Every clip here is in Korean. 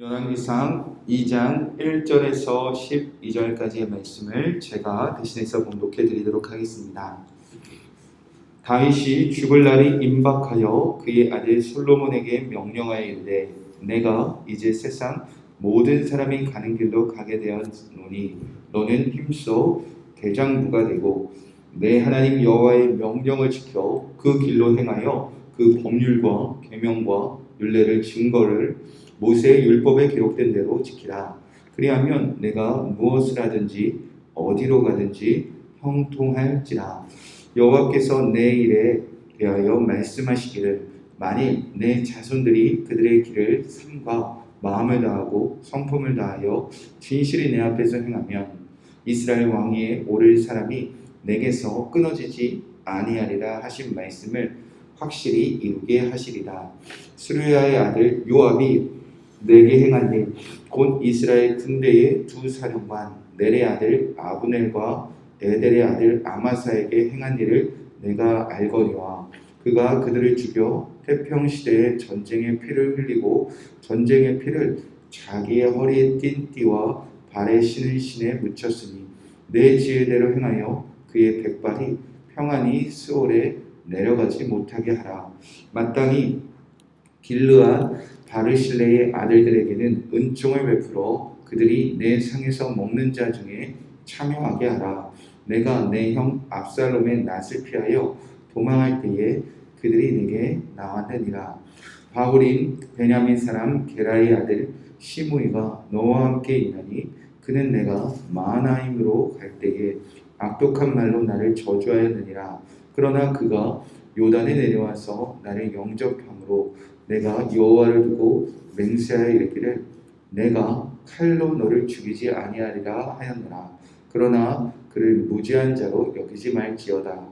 열왕기상 2장 1절에서 12절까지의 말씀을 제가 대신해서 봉독해 드리도록 하겠습니다. 다윗이 죽을 날이 임박하여 그의 아들 솔로몬에게 명령하여 이르되 내가 이제 세상 모든 사람이 가는 길로 가게 되었노니 너는 힘써 대장부가 되고 내 하나님 여호와의 명령을 지켜 그 길로 행하여 그 법률과 계명과 율례를 증거를 모세의 율법에 기록된 대로 지키라. 그리하면 내가 무엇을 하든지 어디로 가든지 형통할지라. 여호와께서 내 일에 대하여 말씀하시기를 만일 내 자손들이 그들의 길을 삼가 마음을 다하고 성품을 다하여 진실이 내 앞에서 행하면 이스라엘 왕위에 오를 사람이 내게서 끊어지지 아니하리라 하신 말씀을 확실히 이루게 하시리라. 스루야의 아들 요압이 내게 행한 일, 곧 이스라엘 군대의 두 사령관 넬의 아들 아브넬과 에델의 아들 아마사에게 행한 일을 내가 알거니와 그가 그들을 죽여 태평시대에 전쟁의 피를 흘리고 전쟁의 피를 자기의 허리에 띤 띠와 발에 신은 신에 묻혔으니 내 지혜대로 행하여 그의 백발이 평안히 스올에 내려가지 못하게 하라. 마땅히 길르앗 바르실레의 아들들에게는 은총을 베풀어 그들이 내 상에서 먹는 자 중에 참여하게 하라. 내가 내 형 압살롬의 낯을 피하여 도망할 때에 그들이 내게 나왔느니라. 바울인 베냐민 사람 게라의 아들 시므이가 너와 함께 있나니 그는 내가 마하나임으로 갈 때에 악독한 말로 나를 저주하였느니라. 그러나 그가 요단에 내려와서 나를 영접함으로 내가 여호와를 두고 맹세하여 이르기를 내가 칼로 너를 죽이지 아니하리라 하였노라. 그러나 그를 무지한 자로 여기지 말지어다.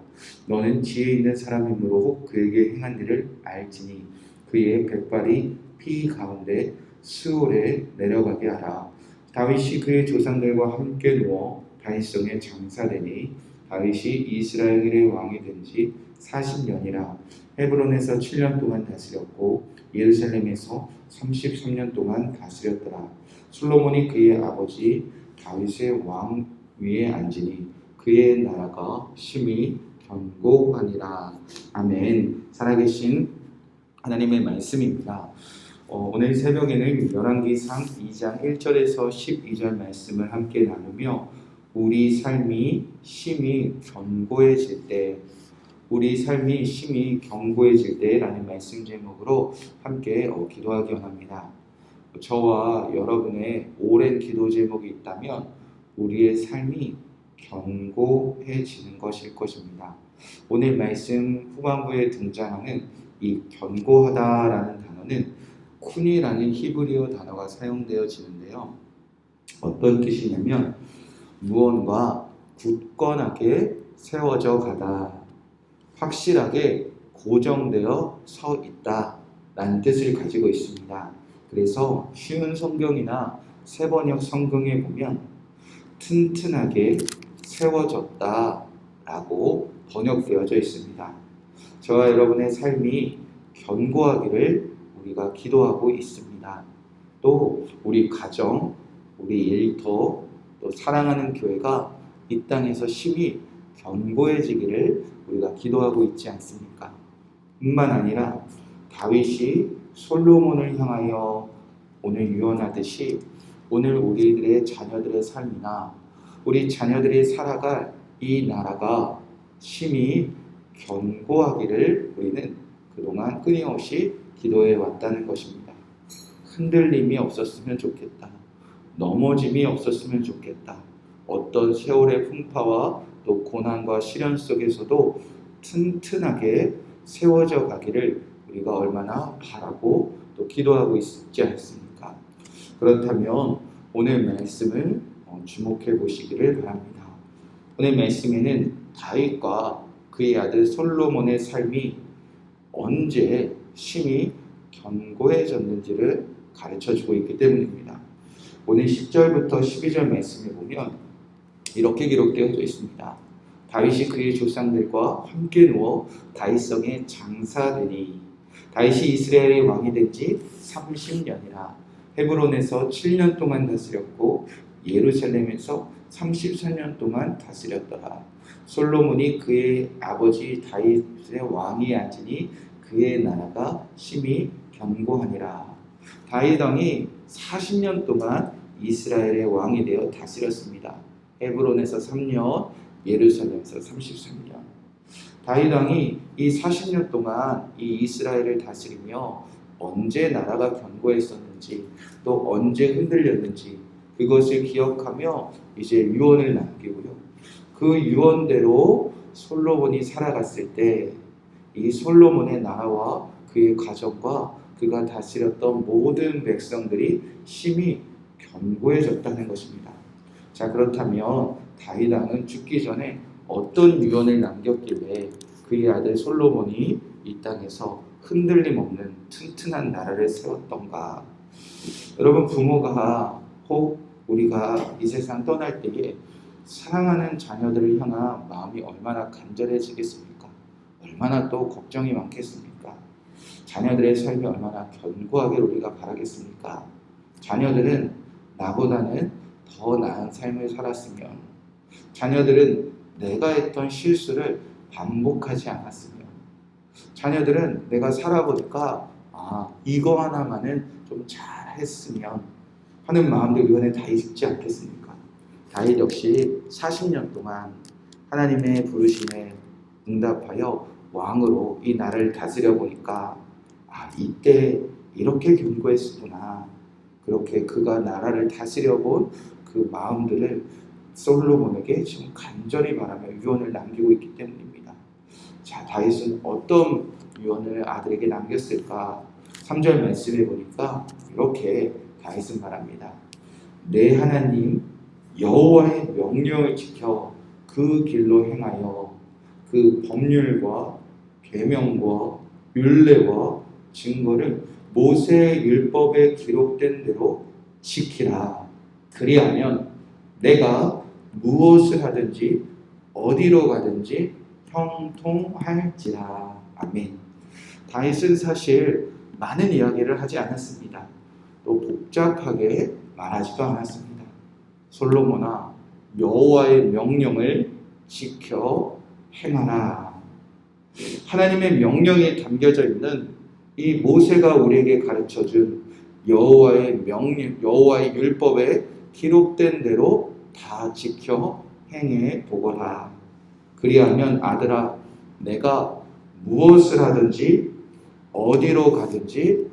너는 지혜 있는 사람이므로 그에게 행한 일을 알지니 그의 백발이 피 가운데 스올에 내려가게 하라. 다윗이 그의 조상들과 함께 누워 다윗성에 장사되니 다윗이 이스라엘의 왕이 된 지 40년이라. 헤브론에서 7년 동안 다스렸고 예루살렘에서 33년 동안 다스렸더라. 솔로몬이 그의 아버지 다윗의 왕 위에 앉으니 그의 나라가 심히 견고하니라. 아멘. 살아계신 하나님의 말씀입니다. 오늘 새벽에는 열왕기상 2장 1절에서 12절 말씀을 함께 나누며 우리 삶이 심히 견고해질 때 라는 말씀 제목으로 함께 기도하기 원합니다. 저와 여러분의 오랜 기도 제목이 있다면 우리의 삶이 견고해지는 것일 것입니다. 오늘 말씀 후반부에 등장하는 이 견고하다라는 단어는 쿤이라는 히브리어 단어가 사용되어지는데요. 어떤 뜻이냐면 무언가 굳건하게 세워져 가다, 확실하게 고정되어 서 있다 라는 뜻을 가지고 있습니다. 그래서 쉬운 성경이나 세번역 성경에 보면 튼튼하게 세워졌다 라고 번역되어져 있습니다. 저와 여러분의 삶이 견고하기를 우리가 기도하고 있습니다. 또 우리 가정, 우리 일터, 또 사랑하는 교회가 이 땅에서 심히 견고해지기를 우리가 기도하고 있지 않습니까? 뿐만 아니라 다윗이 솔로몬을 향하여 오늘 유언하듯이 오늘 우리들의 자녀들의 삶이나 우리 자녀들이 살아갈 이 나라가 심히 견고하기를 우리는 그동안 끊임없이 기도해 왔다는 것입니다. 흔들림이 없었으면 좋겠다. 넘어짐이 없었으면 좋겠다. 어떤 세월의 풍파와 또 고난과 시련 속에서도 튼튼하게 세워져 가기를 우리가 얼마나 바라고 또 기도하고 있지 않습니까? 그렇다면 오늘 말씀을 주목해 보시기를 바랍니다. 오늘 말씀에는 다윗과 그의 아들 솔로몬의 삶이 언제 심히 견고해졌는지를 가르쳐주고 있기 때문입니다. 오늘 10절부터 12절 말씀을 보면 이렇게 기록되어져 있습니다. 다윗이 그의 조상들과 함께 누워 다윗성에 장사되니 다윗이 이스라엘의 왕이 된 지 30년이라 헤브론에서 7년 동안 다스렸고 예루살렘에서 34년 동안 다스렸더라. 솔로몬이 그의 아버지 다윗의 왕이 앉으니 그의 나라가 심히 견고하니라. 다윗 왕이 40년 동안 이스라엘의 왕이 되어 다스렸습니다. 헤브론에서 3년, 예루살렘에서 33년. 다윗 왕이 이 40년 동안 이 이스라엘을 다스리며 언제 나라가 견고했었는지 또 언제 흔들렸는지 그것을 기억하며 이제 유언을 남기고요. 그 유언대로 솔로몬이 살아갔을 때 이 솔로몬의 나라와 그의 가정과 그가 다스렸던 모든 백성들이 심히 견고해졌다는 것입니다. 자, 그렇다면 다윗 왕은 죽기 전에 어떤 유언을 남겼길래 그의 아들 솔로몬이 이 땅에서 흔들림 없는 튼튼한 나라를 세웠던가? 여러분, 부모가 혹 우리가 이 세상 떠날 때에 사랑하는 자녀들을 향한 마음이 얼마나 간절해지겠습니까? 얼마나 또 걱정이 많겠습니까? 자녀들의 삶이 얼마나 견고하게 우리가 바라겠습니까? 자녀들은 나보다는 더 나은 삶을 살았으면, 자녀들은 내가 했던 실수를 반복하지 않았으면, 자녀들은 내가 살아보니까 이거 하나만은 좀 잘했으면 하는 마음도 이번에 다 있지 않겠습니까? 다윗 역시 40년 동안 하나님의 부르심에 응답하여 왕으로 이 나라를 다스려 보니까 이때 이렇게 견고했구나. 그렇게 그가 나라를 다스려 본 그 마음들을 솔로몬에게 지금 간절히 바라며 유언을 남기고 있기 때문입니다. 자, 다윗은 어떤 유언을 아들에게 남겼을까? 3절 말씀해 보니까 이렇게 다윗은 말합니다. 내 하나님 여호와의 명령을 지켜 그 길로 행하여 그 법률과 계명과 율례와 증거를 모세의 율법에 기록된 대로 지키라. 그리하면 내가 무엇을 하든지 어디로 가든지 형통할지라. 아멘. 다윗은 사실 많은 이야기를 하지 않았습니다. 또 복잡하게 말하지도 않았습니다. 솔로몬아, 여호와의 명령을 지켜 행하라. 하나님의 명령이 담겨져 있는 이 모세가 우리에게 가르쳐준 여호와의 명령, 여호와의 율법에 기록된 대로 다 지켜 행해 보거라. 그리하면 아들아, 내가 무엇을 하든지 어디로 가든지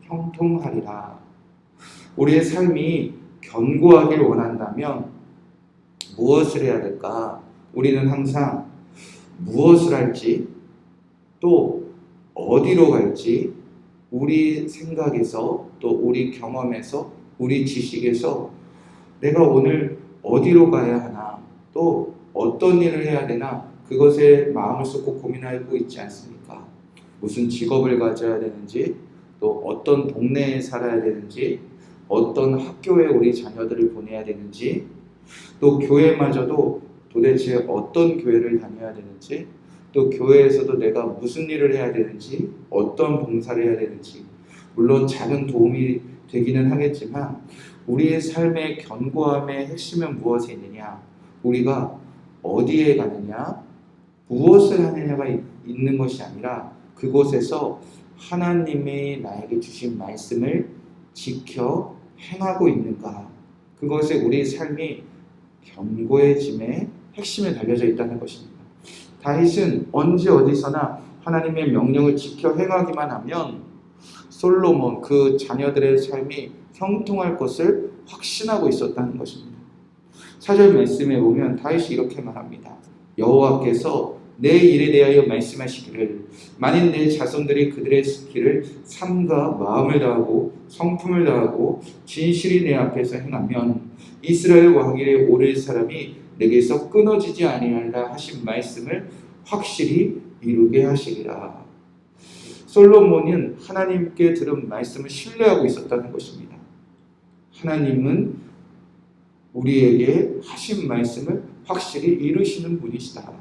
형통하리라. 우리의 삶이 견고하길 원한다면 무엇을 해야 될까? 우리는 항상 무엇을 할지 또 어디로 갈지 우리 생각에서 또 우리 경험에서 우리 지식에서 내가 오늘 어디로 가야 하나 또 어떤 일을 해야 되나 그것에 마음을 쏟고 고민하고 있지 않습니까? 무슨 직업을 가져야 되는지 또 어떤 동네에 살아야 되는지 어떤 학교에 우리 자녀들을 보내야 되는지 또 교회마저도 도대체 어떤 교회를 다녀야 되는지 또 교회에서도 내가 무슨 일을 해야 되는지 어떤 봉사를 해야 되는지 물론 작은 도움이 되기는 하겠지만 우리의 삶의 견고함의 핵심은 무엇에 있느냐? 우리가 어디에 가느냐? 무엇을 하느냐가 있는 것이 아니라 그곳에서 하나님이 나에게 주신 말씀을 지켜 행하고 있는가? 그것에 우리의 삶이 견고해짐의 핵심에 달려져 있다는 것입니다. 다윗은 언제 어디서나 하나님의 명령을 지켜 행하기만 하면 솔로몬 그 자녀들의 삶이 형통할 것을 확신하고 있었다는 것입니다. 4절 말씀에 보면 다윗이 이렇게 말합니다. 여호와께서 내 일에 대하여 말씀하시기를 만일 내 자손들이 그들의 길을 삶과 마음을 다하고 성품을 다하고 진실이 내 앞에서 행하면 이스라엘 왕위에 오를 사람이 내게서 끊어지지 아니하리라 하신 말씀을 확실히 이루게 하시리라. 솔로몬은 하나님께 들은 말씀을 신뢰하고 있었다는 것입니다. 하나님은 우리에게 하신 말씀을 확실히 이루시는 분이시다.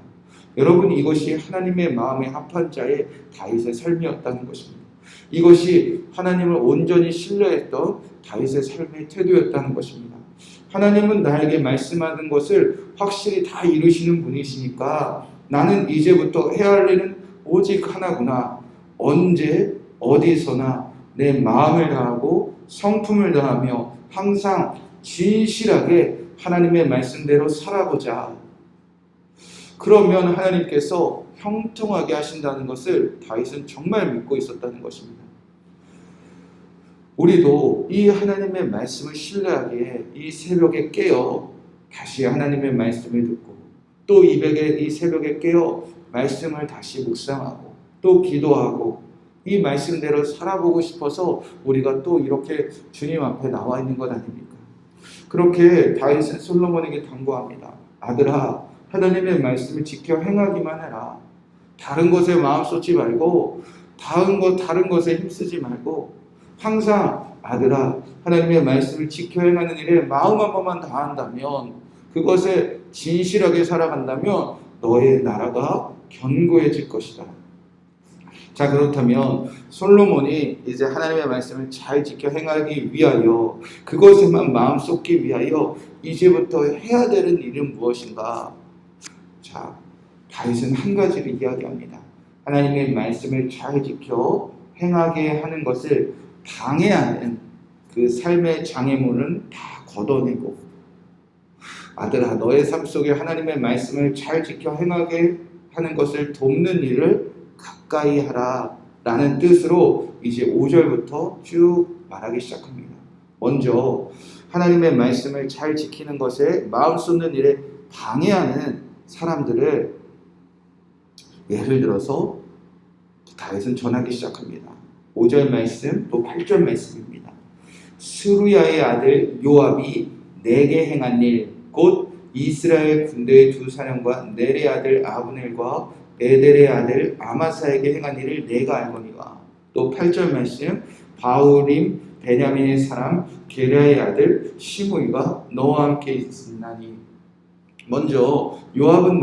여러분, 이것이 하나님의 마음에 합한 자의 다윗의 삶이었다는 것입니다. 이것이 하나님을 온전히 신뢰했던 다윗의 삶의 태도였다는 것입니다. 하나님은 나에게 말씀하는 것을 확실히 다 이루시는 분이시니까 나는 이제부터 해야 할 일은 오직 하나구나. 언제 어디서나 내 마음을 다하고 성품을 다하며 항상 진실하게 하나님의 말씀대로 살아보자. 그러면 하나님께서 형통하게 하신다는 것을 다윗은 정말 믿고 있었다는 것입니다. 우리도 이 하나님의 말씀을 신뢰하기에 이 새벽에 깨어 다시 하나님의 말씀을 듣고 또 이 새벽에 깨어 말씀을 다시 묵상하고 또 기도하고 이 말씀대로 살아보고 싶어서 우리가 또 이렇게 주님 앞에 나와 있는 것 아닙니까? 그렇게 다윗은 솔로몬에게 당부합니다. 아들아, 하나님의 말씀을 지켜 행하기만 해라. 다른 것에 마음 쏟지 말고 다른 것에 힘쓰지 말고 항상 아들아, 하나님의 말씀을 지켜 행하는 일에 마음 한 번만 다한다면, 그것에 진실하게 살아간다면 너의 나라가 견고해질 것이다. 자, 그렇다면 솔로몬이 이제 하나님의 말씀을 잘 지켜 행하기 위하여, 그것에만 마음 쏟기 위하여 이제부터 해야 되는 일은 무엇인가? 자, 다윗은 한 가지를 이야기합니다. 하나님의 말씀을 잘 지켜 행하게 하는 것을 방해하는 그 삶의 장애물은 다 걷어내고, 아들아, 너의 삶 속에 하나님의 말씀을 잘 지켜 행하게 하는 것을 돕는 일을 가까이 하라 라는 뜻으로 이제 5절부터 쭉 말하기 시작합니다. 먼저 하나님의 말씀을 잘 지키는 것에 마음 쏟는 일에 방해하는 사람들을 예를 들어서 다윗은 전하기 시작합니다. 5절 말씀 또 8절 말씀입니다. 스루야의 아들 요압이 내게 행한 일 곧 이스라엘 군대의 두 사령관 넬의 아들 아브넬과 에델의 아들 아마사에게 행한 일을 내가 알거니와. 또 8절 말씀 바울임 베냐민의 사람 게라의 아들 시므이가 너와 함께 있으나니. 먼저 요압은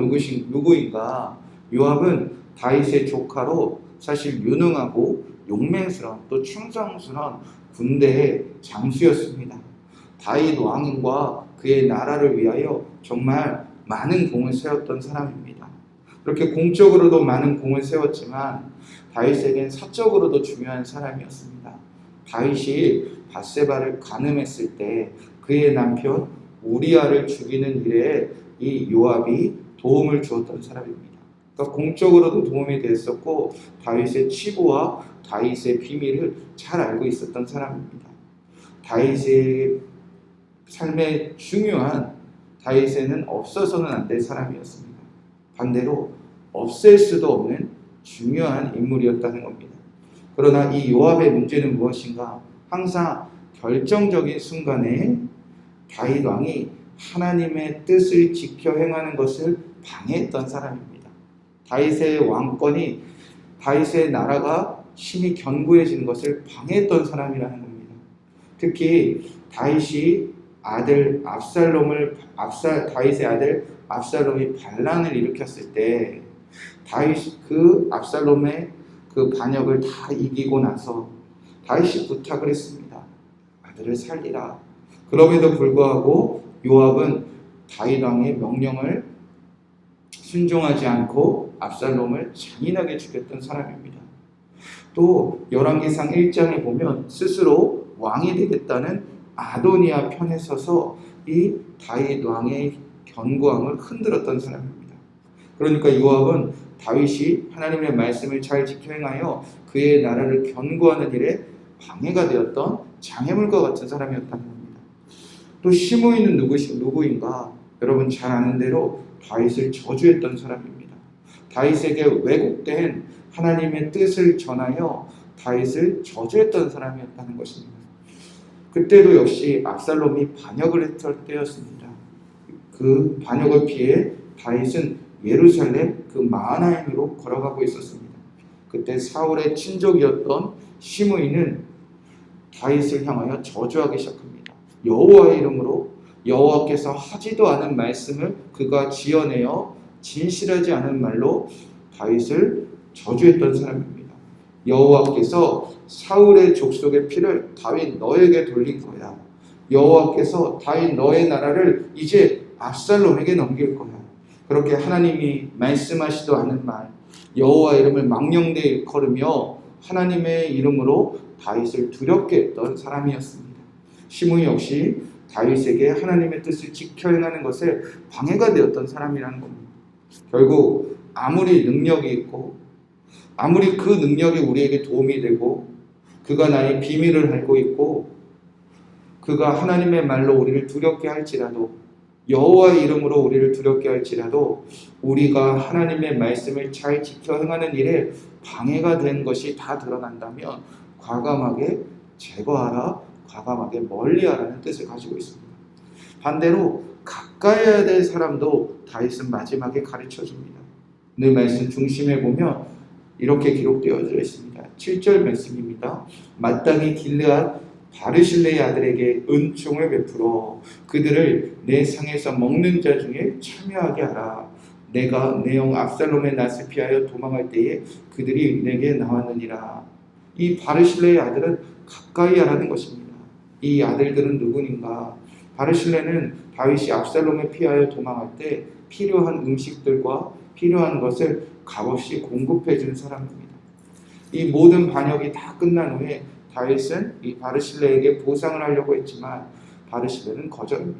누구인가? 요압은 다윗의 조카로 사실 유능하고 용맹스러운 또 충성스러운 군대의 장수였습니다. 다윗 왕과 그의 나라를 위하여 정말 많은 공을 세웠던 사람입니다. 그렇게 공적으로도 많은 공을 세웠지만 다윗에겐 사적으로도 중요한 사람이었습니다. 다윗이 밧세바를 간음했을 때 그의 남편 우리아를 죽이는 일에 이 요압이 도움을 주었던 사람입니다. 그러니까 공적으로도 도움이 됐었고 다윗의 치부와 다윗의 비밀을 잘 알고 있었던 사람입니다. 다윗의 삶에 중요한, 다윗에는 없어서는 안 될 사람이었습니다. 반대로 없앨 수도 없는 중요한 인물이었다는 겁니다. 그러나 이 요압의 문제는 무엇인가? 항상 결정적인 순간에 다윗 왕이 하나님의 뜻을 지켜 행하는 것을 방해했던 사람입니다. 다윗의 왕권이, 다윗의 나라가 심히 견고해지는 것을 방해했던 사람이라는 겁니다. 특히 다윗의 아들 압살롬이 반란을 일으켰을 때 그 압살롬의 그 반역을 다 이기고 나서 다윗이 부탁을 했습니다. 아들을 살리라. 그럼에도 불구하고 요압은 다윗 왕의 명령을 순종하지 않고 압살롬을 잔인하게 죽였던 사람입니다. 또 열왕기상 1장에 보면 스스로 왕이 되겠다는 아도니아 편에 서서 이 다윗 왕의 견고함을 흔들었던 사람입니다. 그러니까 요압은 다윗이 하나님의 말씀을 잘 지켜 행하여 그의 나라를 견고하는 일에 방해가 되었던 장애물과 같은 사람이었다는 겁니다. 또 시므이는 누구인가? 여러분 잘 아는 대로 다윗을 저주했던 사람입니다. 다윗에게 왜곡된 하나님의 뜻을 전하여 다윗을 저주했던 사람이었다는 것입니다. 그때도 역시 압살롬이 반역을 했을 때였습니다. 그 반역을 피해 다윗은 예루살렘 그 마하나임으로 걸어가고 있었습니다. 그때 사울의 친족이었던 시므이는 다윗을 향하여 저주하기 시작합니다. 여호와의 이름으로 여호와께서 하지도 않은 말씀을 그가 지어내어 진실하지 않은 말로 다윗을 저주했던 사람입니다. 여호와께서 사울의 족속의 피를 다윗 너에게 돌린 거야. 여호와께서 다윗 너의 나라를 이제 압살롬에게 넘길 거야. 그렇게 하나님이 말씀하시도 않은 말, 여호와 이름을 망령되이 일컬으며 하나님의 이름으로 다윗을 두렵게 했던 사람이었습니다. 시므이 역시 다윗에게 하나님의 뜻을 지켜 행하는 것에 방해가 되었던 사람이라는 겁니다. 결국 아무리 능력이 있고 아무리 그 능력이 우리에게 도움이 되고 그가 나의 비밀을 알고 있고 그가 하나님의 말로 우리를 두렵게 할지라도 여호와의 이름으로 우리를 두렵게 할지라도 우리가 하나님의 말씀을 잘 지켜 행하는 일에 방해가 된 것이 다 드러난다면 과감하게 제거하라, 과감하게 멀리하라는 뜻을 가지고 있습니다. 반대로 가까이 해야 될 사람도 다윗은 마지막에 가르쳐줍니다. 오늘 말씀 중심에 보면 이렇게 기록되어져 있습니다. 7절 말씀입니다. 마땅히 길르앗 바르실레의 아들에게 은총을 베풀어 그들을 내 상에서 먹는 자 중에 참여하게 하라. 내가 내 형 압살롬의 낯을 피하여 도망할 때에 그들이 내게 나왔느니라. 이 바르실레의 아들은 가까이 하라는 것입니다. 이 아들들은 누구인가? 바르실레는 다윗이 압살롬에 피하여 도망할 때 필요한 음식들과 필요한 것을 값없이 공급해 준 사람입니다. 이 모든 반역이 다 끝난 후에 다윗은 이 바르실레에게 보상을 하려고 했지만 바르실레는 거절합니다.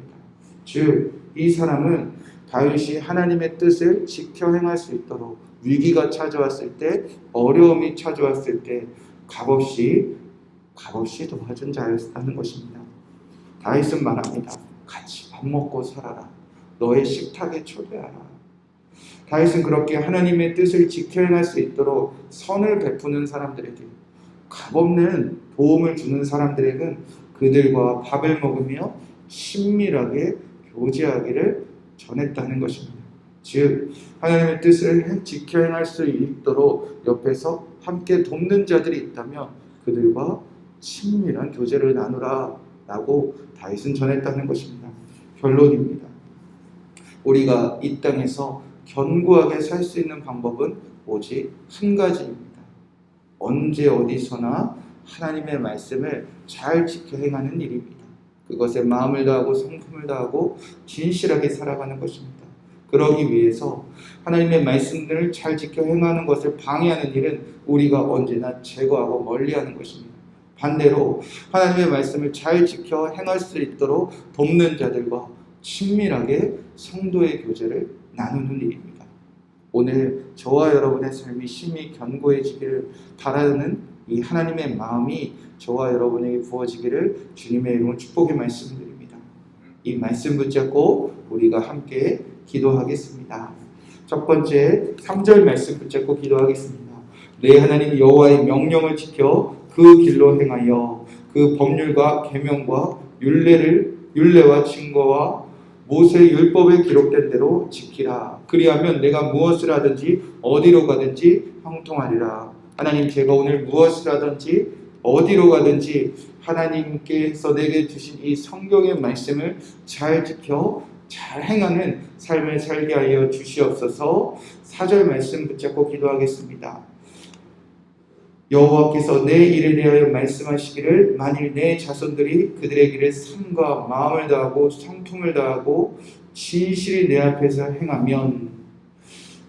즉, 이 사람은 다윗이 하나님의 뜻을 지켜 행할 수 있도록 위기가 찾아왔을 때, 어려움이 찾아왔을 때 값없이 도와준 자였다는 것입니다. 다윗은 말합니다. 같이 밥 먹고 살아라. 너의 식탁에 초대하라. 다윗은 그렇게 하나님의 뜻을 지켜 행할 수 있도록 선을 베푸는 사람들에게, 값없는 도움을 주는 사람들에게는 그들과 밥을 먹으며 친밀하게 교제하기를 전했다는 것입니다. 즉, 하나님의 뜻을 지켜 행할 수 있도록 옆에서 함께 돕는 자들이 있다면 그들과 친밀한 교제를 나누라 라고 다윗은 전했다는 것입니다. 결론입니다. 우리가 이 땅에서 견고하게 살 수 있는 방법은 오직 한 가지입니다. 언제 어디서나 하나님의 말씀을 잘 지켜 행하는 일입니다. 그것에 마음을 다하고 성품을 다하고 진실하게 살아가는 것입니다. 그러기 위해서 하나님의 말씀들을 잘 지켜 행하는 것을 방해하는 일은 우리가 언제나 제거하고 멀리하는 것입니다. 반대로 하나님의 말씀을 잘 지켜 행할 수 있도록 돕는 자들과 친밀하게 성도의 교제를 나누는 일입니다. 오늘 저와 여러분의 삶이 심히 견고해지기를 바라는 이 하나님의 마음이 저와 여러분에게 부어지기를 주님의 이름으로 축복의 말씀드립니다. 이 말씀 붙잡고 우리가 함께 기도하겠습니다. 첫 번째 3절 말씀 붙잡고 기도하겠습니다. 내 하나님 여호와의 명령을 지켜 그 길로 행하여 그 법률과 계명과 율례와 증거와 모세의 율법에 기록된 대로 지키라. 그리하면 내가 무엇을 하든지 어디로 가든지 형통하리라. 하나님, 제가 오늘 무엇을 하든지 어디로 가든지 하나님께서 내게 주신 이 성경의 말씀을 잘 지켜 잘 행하는 삶을 살게 하여 주시옵소서. 4절 말씀 붙잡고 기도하겠습니다. 여호와께서 내 일에 대하여 말씀하시기를 만일 내 자손들이 그들의 길을 삶과 마음을 다하고 성품을 다하고 진실이 내 앞에서 행하면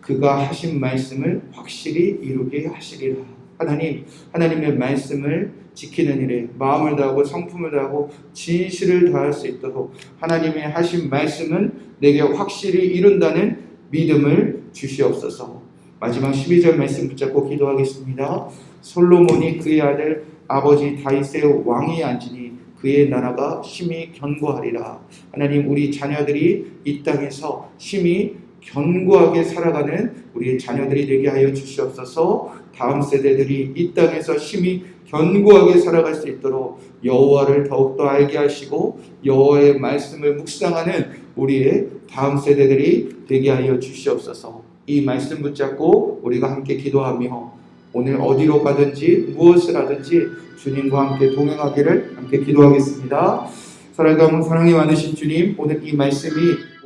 그가 하신 말씀을 확실히 이루게 하시리라. 하나님의 말씀을 지키는 일에 마음을 다하고 성품을 다하고 진실을 다할 수 있도록 하나님의 하신 말씀은 내게 확실히 이룬다는 믿음을 주시옵소서. 마지막 12절 말씀 붙잡고 기도하겠습니다. 솔로몬이 그의 아들 아버지 다윗의 왕위에 앉으니 그의 나라가 심히 견고하리라. 하나님, 우리 자녀들이 이 땅에서 심히 견고하게 살아가는 우리의 자녀들이 되게 하여 주시옵소서. 다음 세대들이 이 땅에서 심히 견고하게 살아갈 수 있도록 여호와를 더욱더 알게 하시고 여호와의 말씀을 묵상하는 우리의 다음 세대들이 되게 하여 주시옵소서. 이 말씀 붙잡고 우리가 함께 기도하며 오늘 어디로 가든지 무엇을 하든지 주님과 함께 동행하기를 함께 기도하겠습니다. 사랑이 많으신 주님, 오늘 이 말씀이